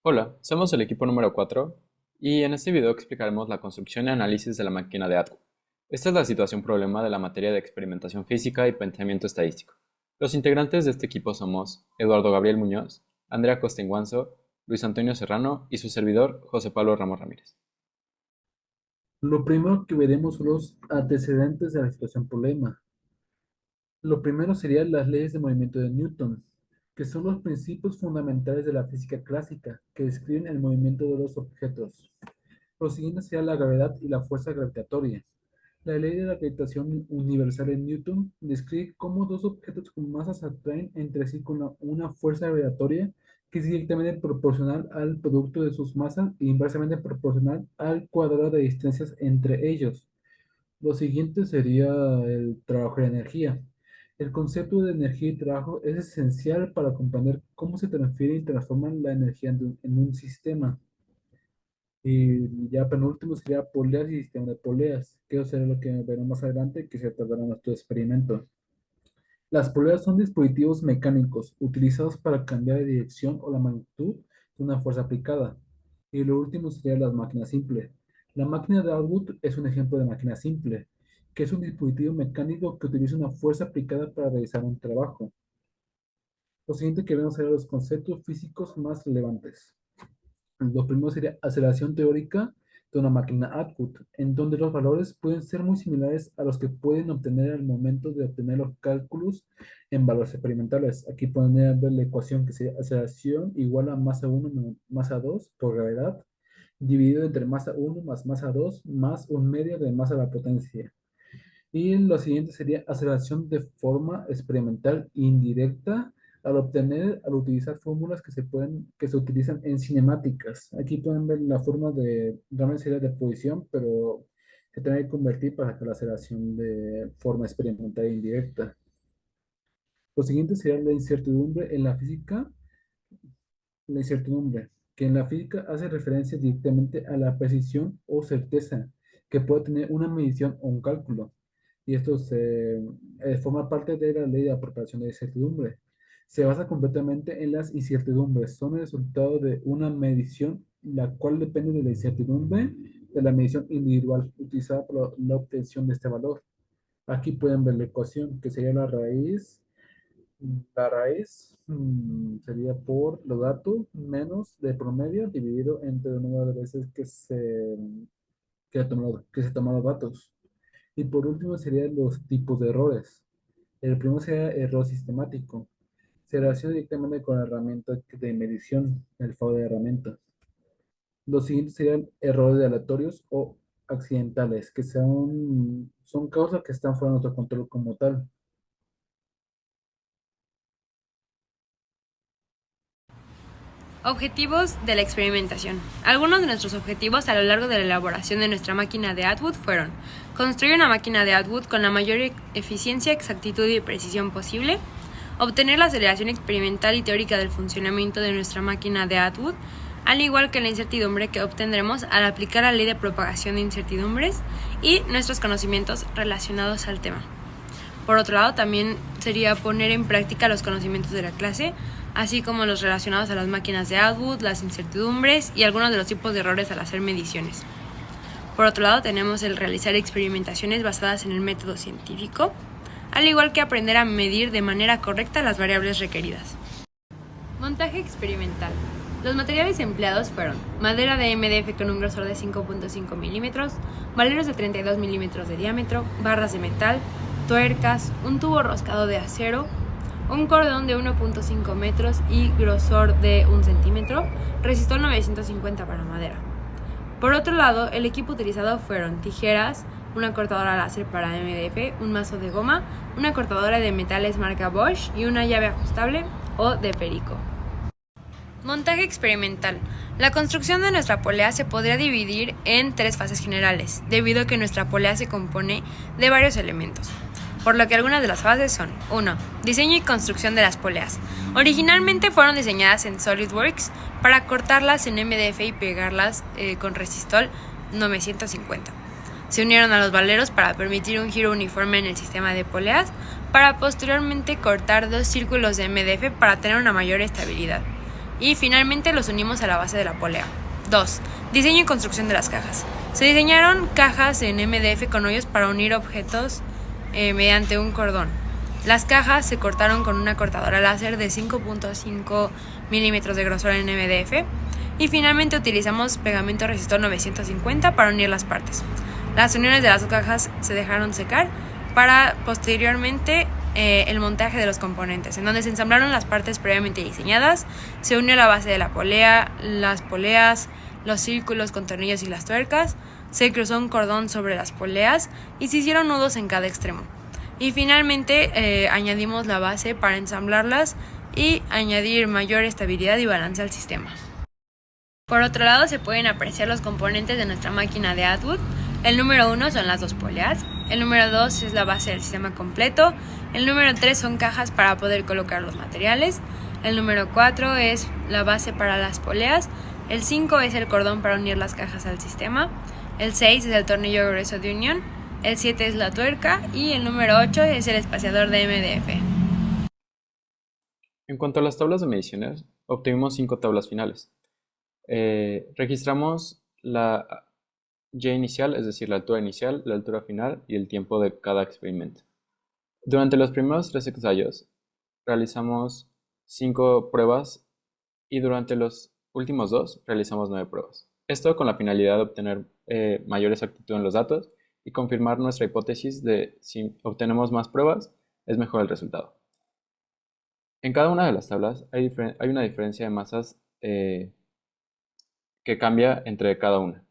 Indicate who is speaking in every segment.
Speaker 1: Hola, somos el equipo número 4 y en este video explicaremos la construcción y análisis de la máquina de Atwood. Esta es la situación problema de la materia de experimentación física y pensamiento estadístico. Los integrantes de este equipo somos Eduardo Gabriel Muñoz, Andrea Costenguanzo, Luis Antonio Serrano y su servidor José Pablo Ramos Ramírez.
Speaker 2: Lo primero que veremos son los antecedentes de la situación problema. Lo primero serían las leyes de movimiento de Newton, que son los principios fundamentales de la física clásica que describen el movimiento de los objetos. Lo siguiente sería la gravedad y la fuerza gravitatoria. La ley de la gravitación universal en Newton describe cómo dos objetos con masas atraen entre sí con una fuerza gravitatoria que es directamente proporcional al producto de sus masas e inversamente proporcional al cuadrado de distancias entre ellos. Lo siguiente sería el trabajo de energía. El concepto de energía y trabajo es esencial para comprender cómo se transfiere y transforma la energía en un sistema. Y ya penúltimo sería poleas y sistema de poleas, que eso será lo que veremos más adelante, que se tratará en nuestro experimento. Las poleas son dispositivos mecánicos utilizados para cambiar la dirección o la magnitud de una fuerza aplicada. Y lo último sería las máquinas simples. La máquina de Atwood es un ejemplo de máquina simple, que es un dispositivo mecánico que utiliza una fuerza aplicada para realizar un trabajo. Lo siguiente que vemos serán los conceptos físicos más relevantes. Lo primero sería aceleración teórica de una máquina Atwood, en donde los valores pueden ser muy similares a los que pueden obtener al momento de obtener los cálculos en valores experimentales. Aquí pueden ver la ecuación que sería aceleración igual a masa 1 menos masa 2 por gravedad, dividido entre masa 1 más masa 2 más un medio de masa a la potencia. Y lo siguiente sería aceleración de forma experimental indirecta al utilizar fórmulas que se utilizan en cinemáticas. Aquí pueden ver la forma realmente sería de posición, pero se tiene que convertir para sacar la aceleración de forma experimental indirecta. Lo siguiente sería la incertidumbre en la física, la incertidumbre, que en la física hace referencia directamente a la precisión o certeza que puede tener una medición o un cálculo. Y forma parte de la ley de la propagación de incertidumbre. Se basa completamente en las incertidumbres. Son el resultado de una medición, la cual depende de la incertidumbre de la medición individual utilizada para la obtención de este valor. Aquí pueden ver la ecuación, que sería sería por los datos menos de promedio dividido entre el número de veces que se toman los datos. Y por último serían los tipos de errores. El primero sería error sistemático. Se relaciona directamente con la herramienta de medición, el fraude de herramienta. Los siguientes serían errores aleatorios o accidentales, que son causas que están fuera de nuestro control como tal.
Speaker 3: Objetivos de la experimentación. Algunos de nuestros objetivos a lo largo de la elaboración de nuestra máquina de Atwood fueron construir una máquina de Atwood con la mayor eficiencia, exactitud y precisión posible, obtener la aceleración experimental y teórica del funcionamiento de nuestra máquina de Atwood, al igual que la incertidumbre que obtendremos al aplicar la ley de propagación de incertidumbres y nuestros conocimientos relacionados al tema. Por otro lado, también sería poner en práctica los conocimientos de la clase, así como los relacionados a las máquinas de Atwood, las incertidumbres y algunos de los tipos de errores al hacer mediciones. Por otro lado, tenemos el realizar experimentaciones basadas en el método científico, al igual que aprender a medir de manera correcta las variables requeridas. Montaje experimental. Los materiales empleados fueron madera de MDF con un grosor de 5.5 milímetros, valeros de 32 milímetros de diámetro, barras de metal, tuercas, un tubo roscado de acero, un cordón de 1.5 metros y grosor de 1 centímetro, resistor 950 para madera. Por otro lado, el equipo utilizado fueron tijeras, una cortadora láser para MDF, un mazo de goma, una cortadora de metales marca Bosch y una llave ajustable o de perico. Montaje experimental. La construcción de nuestra polea se podría dividir en 3 fases generales, debido a que nuestra polea se compone de varios elementos, por lo que algunas de las fases son 1. Diseño y construcción de las poleas. Originalmente fueron diseñadas en SolidWorks para cortarlas en MDF y pegarlas con resistol 950. Se unieron a los valeros para permitir un giro uniforme en el sistema de poleas, para posteriormente cortar 2 círculos de MDF para tener una mayor estabilidad. Y finalmente los unimos a la base de la polea. 2. Diseño y construcción de las cajas. Se diseñaron cajas en MDF con hoyos para unir objetos mediante un cordón. Las cajas se cortaron con una cortadora láser de 5.5 milímetros de grosor en MDF. Y finalmente utilizamos pegamento resistor 950 para unir las partes. Las uniones de las dos cajas se dejaron secar para posteriormente el montaje de los componentes, en donde se ensamblaron las partes previamente diseñadas, se unió la base de la polea, las poleas, los círculos con tornillos y las tuercas, se cruzó un cordón sobre las poleas y se hicieron nudos en cada extremo. Y finalmente añadimos la base para ensamblarlas y añadir mayor estabilidad y balance al sistema. Por otro lado, se pueden apreciar los componentes de nuestra máquina de Atwood. El número 1 son las dos poleas, el número 2 es la base del sistema completo, el número 3 son cajas para poder colocar los materiales, el número 4 es la base para las poleas, el 5 es el cordón para unir las cajas al sistema, el 6 es el tornillo grueso de unión, el 7 es la tuerca y el número 8 es el espaciador de MDF.
Speaker 1: En cuanto a las tablas de mediciones, obtuvimos 5 tablas finales. Registramos la Y inicial, es decir, la altura inicial, la altura final y el tiempo de cada experimento. Durante los primeros 3 ensayos realizamos 5 pruebas y durante los últimos 2 realizamos 9 pruebas. Esto con la finalidad de obtener mayor exactitud en los datos y confirmar nuestra hipótesis de si obtenemos más pruebas es mejor el resultado. En cada una de las tablas hay una diferencia de masas que cambia entre cada una.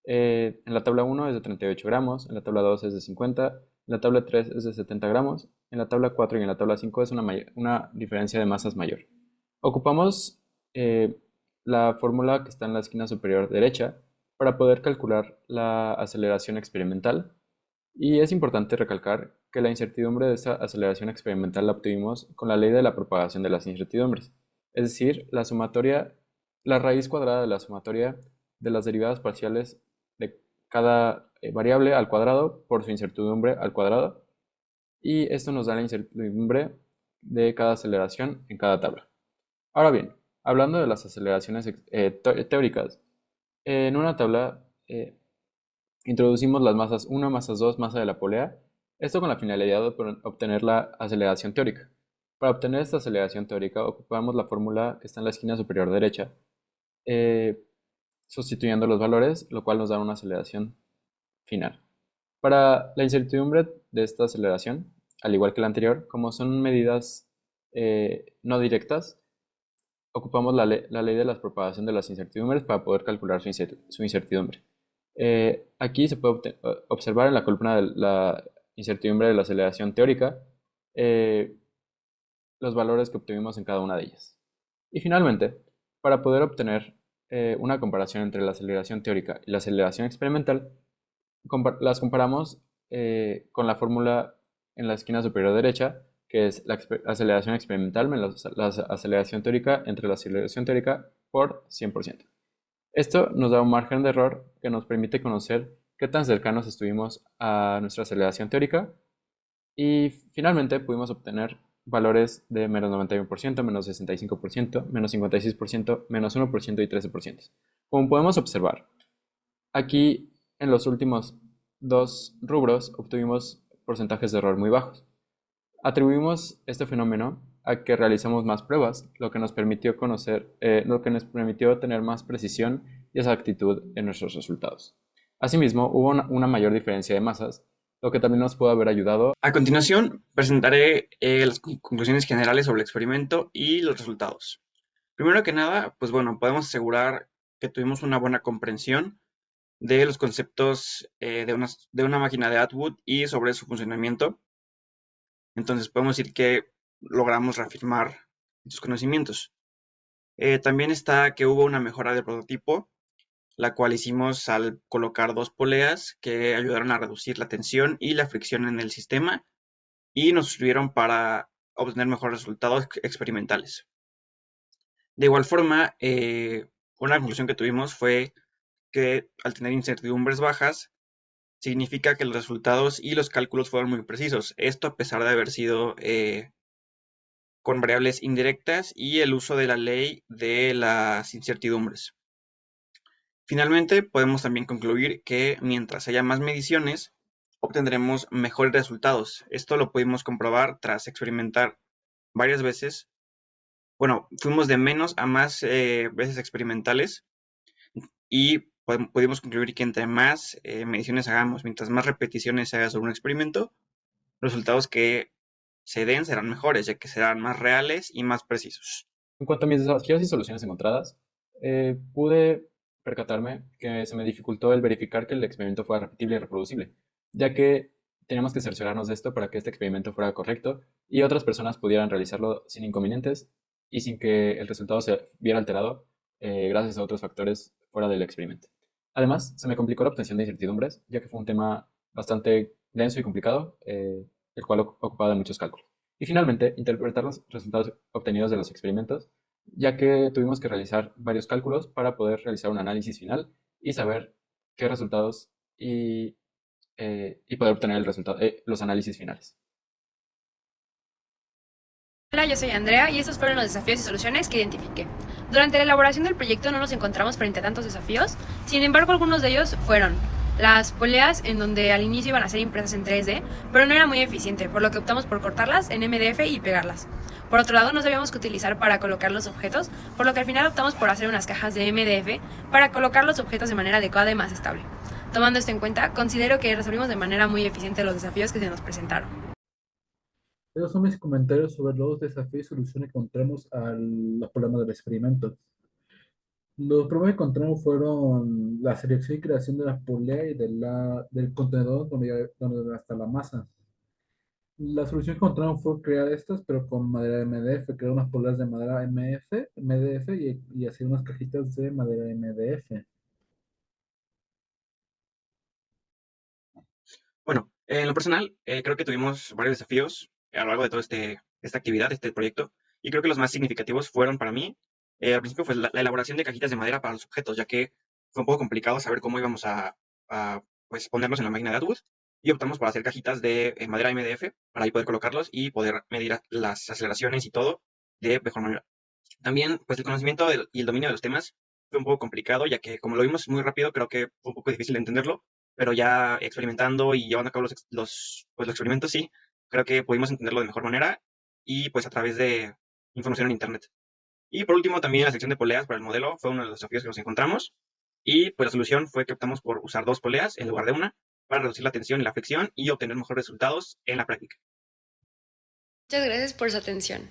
Speaker 1: En la tabla 1 es de 38 gramos, en la tabla 2 es de 50, en la tabla 3 es de 70 gramos, en la tabla 4 y en la tabla 5 es una diferencia de masas mayor. Ocupamos la fórmula que está en la esquina superior derecha para poder calcular la aceleración experimental. Y es importante recalcar que la incertidumbre de esta aceleración experimental la obtuvimos con la ley de la propagación de las incertidumbres, es decir, la raíz cuadrada de la sumatoria de las derivadas parciales de cada variable al cuadrado por su incertidumbre al cuadrado, y esto nos da la incertidumbre de cada aceleración en cada tabla. Ahora bien, hablando de las aceleraciones teóricas, en una tabla introducimos las masas 1, masas 2, masa de la polea, esto con la finalidad de obtener la aceleración teórica. Para obtener esta aceleración teórica ocupamos la fórmula que está en la esquina superior derecha, sustituyendo los valores, lo cual nos da una aceleración final. Para la incertidumbre de esta aceleración, al igual que la anterior, como son medidas no directas, ocupamos la ley de la propagación de las incertidumbres para poder calcular su incertidumbre. Aquí se puede observar en la columna de la incertidumbre de la aceleración teórica los valores que obtuvimos en cada una de ellas. Y finalmente, para poder obtener una comparación entre la aceleración teórica y la aceleración experimental, las comparamos con la fórmula en la esquina superior derecha, que es la aceleración experimental menos la aceleración teórica entre la aceleración teórica por 100%. Esto nos da un margen de error que nos permite conocer qué tan cercanos estuvimos a nuestra aceleración teórica, y finalmente pudimos obtener valores de menos 91%, menos 65%, menos 56%, menos 1% y 13%. Como podemos observar, aquí en los últimos 2 rubros obtuvimos porcentajes de error muy bajos. Atribuimos este fenómeno a que realizamos más pruebas, lo que nos permitió tener más precisión y exactitud en nuestros resultados. Asimismo, hubo una mayor diferencia de masas, lo que también nos pudo haber ayudado.
Speaker 4: A continuación, presentaré las conclusiones generales sobre el experimento y los resultados. Primero que nada, pues bueno, podemos asegurar que tuvimos una buena comprensión de los conceptos de una máquina de Atwood y sobre su funcionamiento. Entonces podemos decir que logramos reafirmar sus conocimientos. También está que hubo una mejora del prototipo, la cual hicimos al colocar 2 poleas que ayudaron a reducir la tensión y la fricción en el sistema y nos sirvieron para obtener mejores resultados experimentales. De igual forma, una conclusión que tuvimos fue que al tener incertidumbres bajas, significa que los resultados y los cálculos fueron muy precisos. Esto a pesar de haber sido con variables indirectas y el uso de la ley de las incertidumbres. Finalmente, podemos también concluir que mientras haya más mediciones, obtendremos mejores resultados. Esto lo pudimos comprobar tras experimentar varias veces. Bueno, fuimos de menos a más veces experimentales y pudimos concluir que entre más mediciones hagamos, mientras más repeticiones se haga sobre un experimento, los resultados que se den serán mejores, ya que serán más reales y más precisos.
Speaker 1: En cuanto a mis desafíos y soluciones encontradas, pude percatarme que se me dificultó el verificar que el experimento fuera repetible y reproducible, ya que teníamos que cerciorarnos de esto para que este experimento fuera correcto y otras personas pudieran realizarlo sin inconvenientes y sin que el resultado se viera alterado gracias a otros factores fuera del experimento. Además, se me complicó la obtención de incertidumbres, ya que fue un tema bastante denso y complicado, el cual ocupaba de muchos cálculos. Y finalmente, interpretar los resultados obtenidos de los experimentos, ya que tuvimos que realizar varios cálculos para poder realizar un análisis final y saber qué resultados y poder obtener los análisis finales.
Speaker 3: Hola, yo soy Andrea y estos fueron los desafíos y soluciones que identifiqué. Durante la elaboración del proyecto no nos encontramos frente a tantos desafíos, sin embargo algunos de ellos fueron las poleas, en donde al inicio iban a ser impresas en 3D, pero no era muy eficiente, por lo que optamos por cortarlas en MDF y pegarlas. Por otro lado, no sabíamos qué utilizar para colocar los objetos, por lo que al final optamos por hacer unas cajas de MDF para colocar los objetos de manera adecuada y más estable. Tomando esto en cuenta, considero que resolvimos de manera muy eficiente los desafíos que se nos presentaron.
Speaker 2: Esos son mis comentarios sobre los desafíos y soluciones que encontramos a los problemas del experimento. Los problemas que encontramos fueron la selección y creación de la polea y del contenedor donde va hasta la masa. La solución que encontramos fue crear estas, pero con madera MDF, crear unas poleas de madera MDF y hacer unas cajitas de madera MDF.
Speaker 4: Bueno, en lo personal, creo que tuvimos varios desafíos a lo largo de toda esta actividad, este proyecto, y creo que los más significativos fueron para mí, al principio, fue la elaboración de cajitas de madera para los objetos, ya que fue un poco complicado saber cómo íbamos pues, ponerlos en la máquina de Atwood, y optamos por hacer cajitas de madera MDF para ahí poder colocarlos y poder medir las aceleraciones y todo de mejor manera. También, pues el conocimiento y el dominio de los temas fue un poco complicado, ya que como lo vimos muy rápido, creo que fue un poco difícil de entenderlo, pero ya experimentando y llevando a cabo pues, los experimentos, sí, creo que pudimos entenderlo de mejor manera y pues a través de información en Internet. Y por último, también la sección de poleas para el modelo fue uno de los desafíos que nos encontramos y pues la solución fue que optamos por usar 2 poleas en lugar de una para reducir la tensión y la fricción y obtener mejores resultados en la práctica.
Speaker 3: Muchas gracias por su atención.